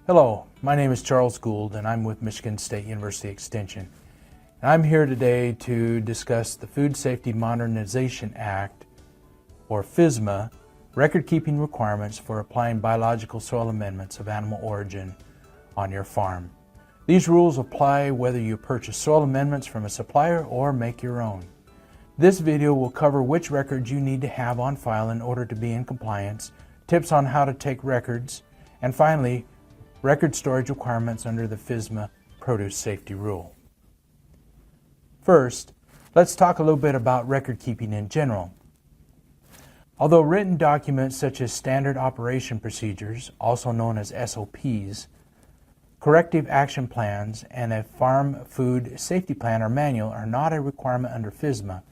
Hello, my name is Charles Gould and I'm with Michigan State University Extension. And I'm here today to discuss the Food Safety Modernization Act, or FSMA, record-keeping requirements for applying biological soil amendments of animal origin on your farm. These rules apply whether you purchase soil amendments from a supplier or make your own. This video will cover which records you need to have on file in order to be in compliance, tips on how to take records, and finally, record storage requirements under the FSMA Produce Safety Rule. First, let's talk a little bit about record keeping in general. Although written documents such as Standard Operation Procedures, also known as SOPs, Corrective Action Plans, and a Farm Food Safety Plan or Manual are not a requirement under FSMA,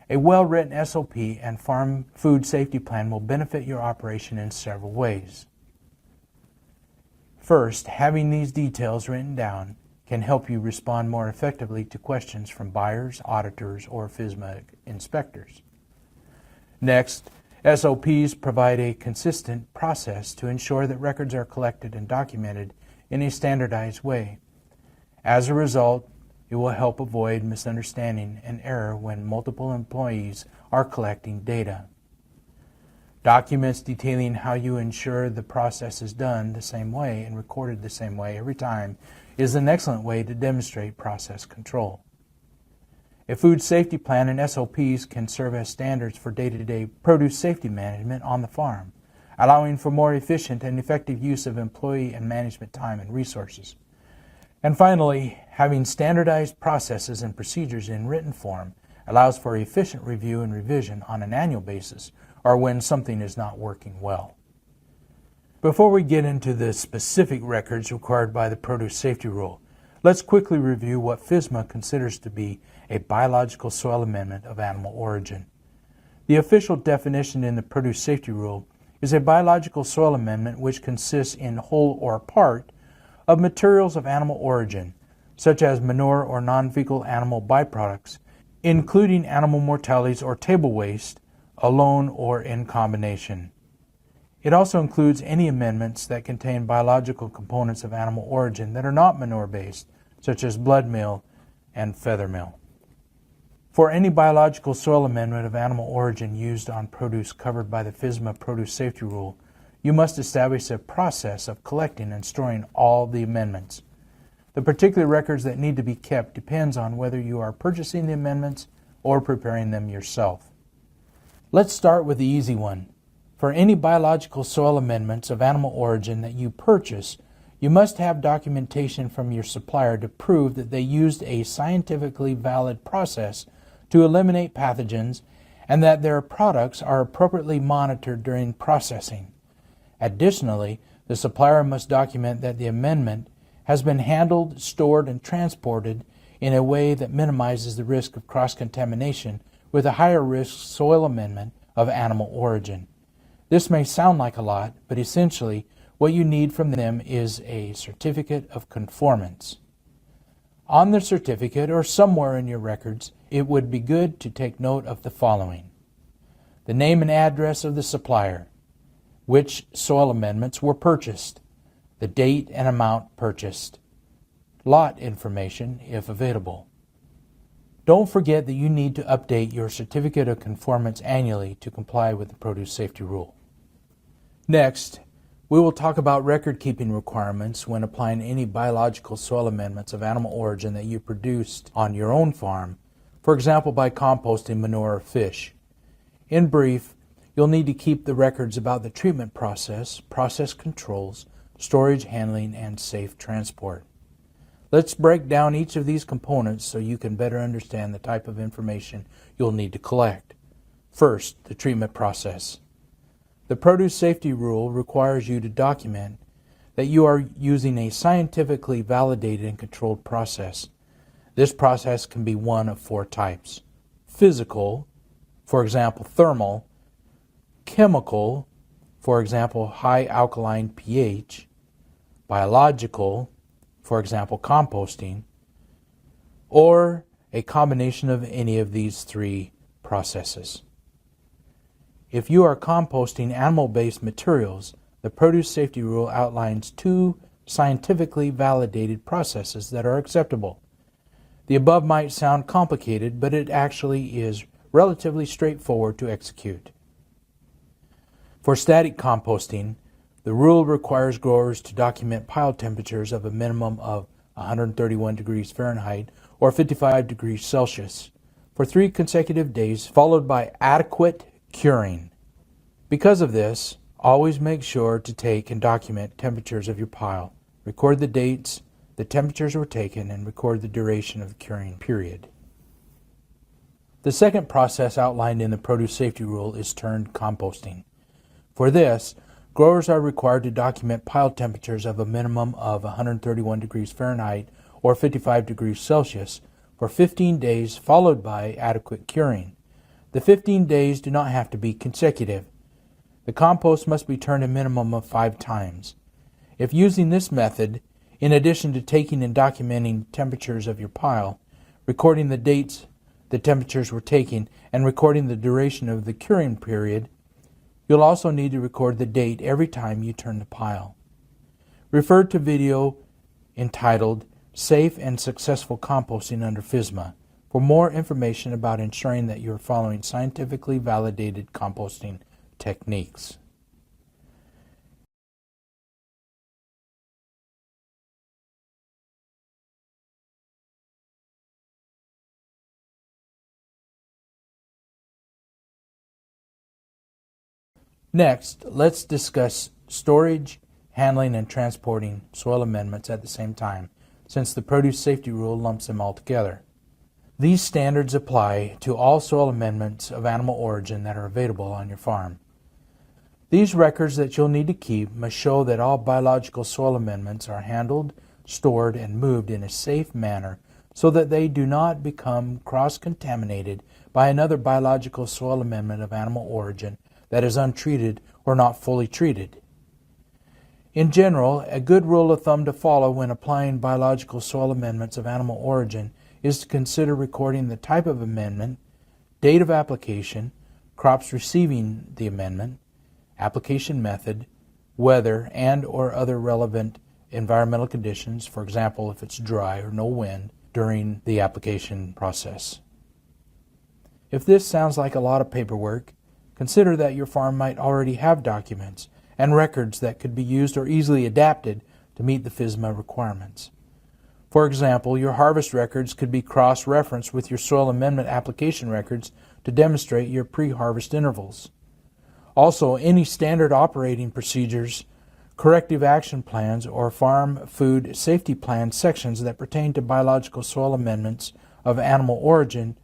a well-written SOP and Farm Food Safety Plan will benefit your operation in several ways. First, having these details written down can help you respond more effectively to questions from buyers, auditors, or FSMA inspectors. Next, SOPs provide a consistent process to ensure that records are collected and documented in a standardized way. As a result, it will help avoid misunderstanding and error when multiple employees are collecting data. Documents detailing how you ensure the process is done the same way and recorded the same way every time is an excellent way to demonstrate process control. A food safety plan and SOPs can serve as standards for day-to-day produce safety management on the farm, allowing for more efficient and effective use of employee and management time and resources. And finally, having standardized processes and procedures in written form allows for efficient review and revision on an annual basis or when something is not working well. Before we get into the specific records required by the Produce Safety Rule, let's quickly review what FSMA considers to be a biological soil amendment of animal origin. The official definition in the Produce Safety Rule is a biological soil amendment which consists in whole or part of materials of animal origin, such as manure or non-fecal animal byproducts, including animal mortalities or table waste, alone or in combination. It also includes any amendments that contain biological components of animal origin that are not manure-based, such as blood meal and feather meal. For any biological soil amendment of animal origin used on produce covered by the FSMA Produce Safety Rule, you must establish a process of collecting and storing all the amendments. The particular records that need to be kept depends on whether you are purchasing the amendments or preparing them yourself. Let's start with the easy one. For any biological soil amendments of animal origin that you purchase, you must have documentation from your supplier to prove that they used a scientifically valid process to eliminate pathogens and that their products are appropriately monitored during processing. Additionally, the supplier must document that the amendment has been handled, stored, and transported in a way that minimizes the risk of cross-contamination with a higher risk soil amendment of animal origin. This may sound like a lot, but essentially what you need from them is a certificate of conformance. On the certificate or somewhere in your records, it would be good to take note of the following: the name and address of the supplier, which soil amendments were purchased, the date and amount purchased, lot information if available. Don't forget that you need to update your certificate of conformance annually to comply with the Produce Safety Rule. Next, we will talk about record-keeping requirements when applying any biological soil amendments of animal origin that you produced on your own farm, for example by composting manure or fish. In brief, you'll need to keep the records about the treatment process, process controls, storage, handling, and safe transport. Let's break down each of these components so you can better understand the type of information you'll need to collect. First, the treatment process. The Produce Safety Rule requires you to document that you are using a scientifically validated and controlled process. This process can be one of four types: physical, for example thermal; chemical, for example high alkaline pH; biological, for example composting; or a combination of any of these three processes. If you are composting animal-based materials, the Produce Safety Rule outlines two scientifically validated processes that are acceptable. The above might sound complicated, but it actually is relatively straightforward to execute. For static composting, the rule requires growers to document pile temperatures of a minimum of 131 degrees Fahrenheit or 55 degrees Celsius for 3 consecutive days, followed by adequate curing. Because of this, always make sure to take and document temperatures of your pile. Record the dates the temperatures were taken and record the duration of the curing period. The second process outlined in the Produce Safety Rule is termed composting. For this, growers are required to document pile temperatures of a minimum of 131 degrees Fahrenheit or 55 degrees Celsius for 15 days, followed by adequate curing. The 15 days do not have to be consecutive. The compost must be turned a minimum of 5 times. If using this method, in addition to taking and documenting temperatures of your pile, recording the dates the temperatures were taken, and recording the duration of the curing period, you'll also need to record the date every time you turn the pile. Refer to video entitled Safe and Successful Composting under FSMA for more information about ensuring that you are following scientifically validated composting techniques. Next, let's discuss storage, handling, and transporting soil amendments at the same time, since the Produce Safety Rule lumps them all together. These standards apply to all soil amendments of animal origin that are available on your farm. These records that you'll need to keep must show that all biological soil amendments are handled, stored, and moved in a safe manner so that they do not become cross-contaminated by another biological soil amendment of animal origin that is untreated or not fully treated. In general, a good rule of thumb to follow when applying biological soil amendments of animal origin is to consider recording the type of amendment, date of application, crops receiving the amendment, application method, weather and or other relevant environmental conditions, for example, if it's dry or no wind during the application process. If this sounds like a lot of paperwork, consider that your farm might already have documents and records that could be used or easily adapted to meet the FSMA requirements. For example, your harvest records could be cross-referenced with your soil amendment application records to demonstrate your pre-harvest intervals. Also, any standard operating procedures, corrective action plans, or farm food safety plan sections that pertain to biological soil amendments of animal origin,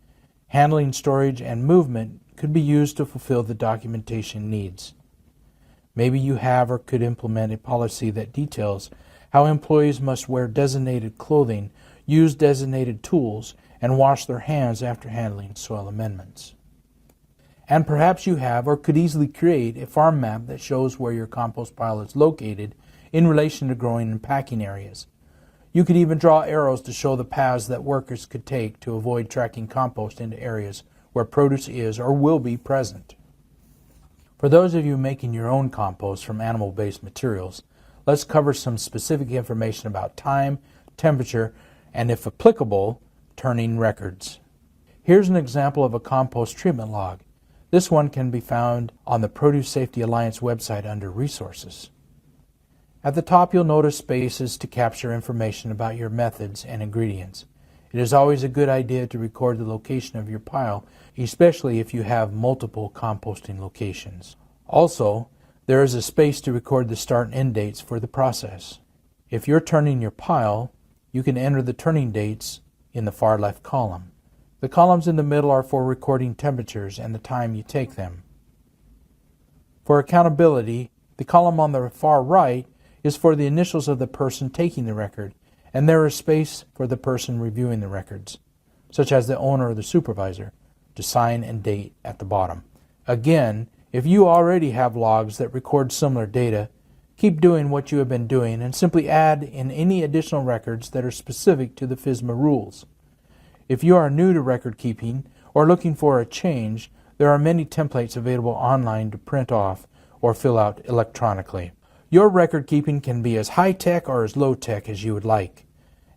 handling, storage, and movement could be used to fulfill the documentation needs. Maybe you have or could implement a policy that details how employees must wear designated clothing, use designated tools, and wash their hands after handling soil amendments. And perhaps you have or could easily create a farm map that shows where your compost pile is located in relation to growing and packing areas. You could even draw arrows to show the paths that workers could take to avoid tracking compost into areas where produce is or will be present. For those of you making your own compost from animal-based materials, let's cover some specific information about time, temperature, and if applicable, turning records. Here's an example of a compost treatment log. This one can be found on the Produce Safety Alliance website under Resources. At the top, you'll notice spaces to capture information about your methods and ingredients. It is always a good idea to record the location of your pile, especially if you have multiple composting locations. Also, there is a space to record the start and end dates for the process. If you're turning your pile, you can enter the turning dates in the far left column. The columns in the middle are for recording temperatures and the time you take them. For accountability, the column on the far right is for the initials of the person taking the record, and there is space for the person reviewing the records, such as the owner or the supervisor, to sign and date at the bottom. Again, if you already have logs that record similar data, keep doing what you have been doing and simply add in any additional records that are specific to the FSMA rules. If you are new to record keeping or looking for a change, there are many templates available online to print off or fill out electronically. Your record keeping can be as high-tech or as low-tech as you would like.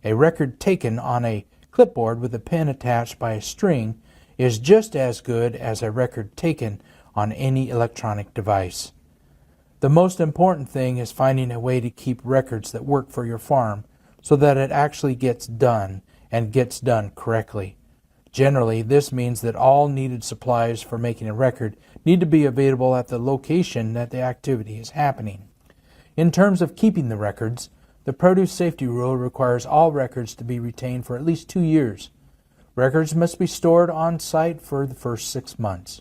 A record taken on a clipboard with a pen attached by a string is just as good as a record taken on any electronic device. The most important thing is finding a way to keep records that work for your farm so that it actually gets done and gets done correctly. Generally, this means that all needed supplies for making a record need to be available at the location that the activity is happening. In terms of keeping the records, the Produce Safety Rule requires all records to be retained for at least 2 years. Records must be stored on site for the first 6 months.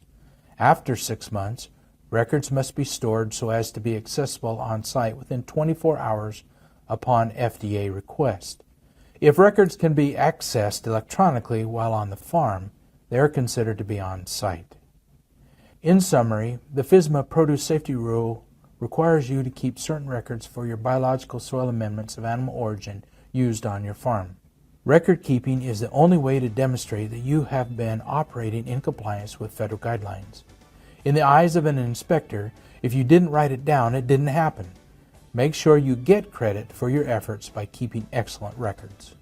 After 6 months, records must be stored so as to be accessible on site within 24 hours upon FDA request. If records can be accessed electronically while on the farm, they are considered to be on site. In summary, the FSMA Produce Safety Rule requires you to keep certain records for your biological soil amendments of animal origin used on your farm. Record keeping is the only way to demonstrate that you have been operating in compliance with federal guidelines. In the eyes of an inspector, if you didn't write it down, it didn't happen. Make sure you get credit for your efforts by keeping excellent records.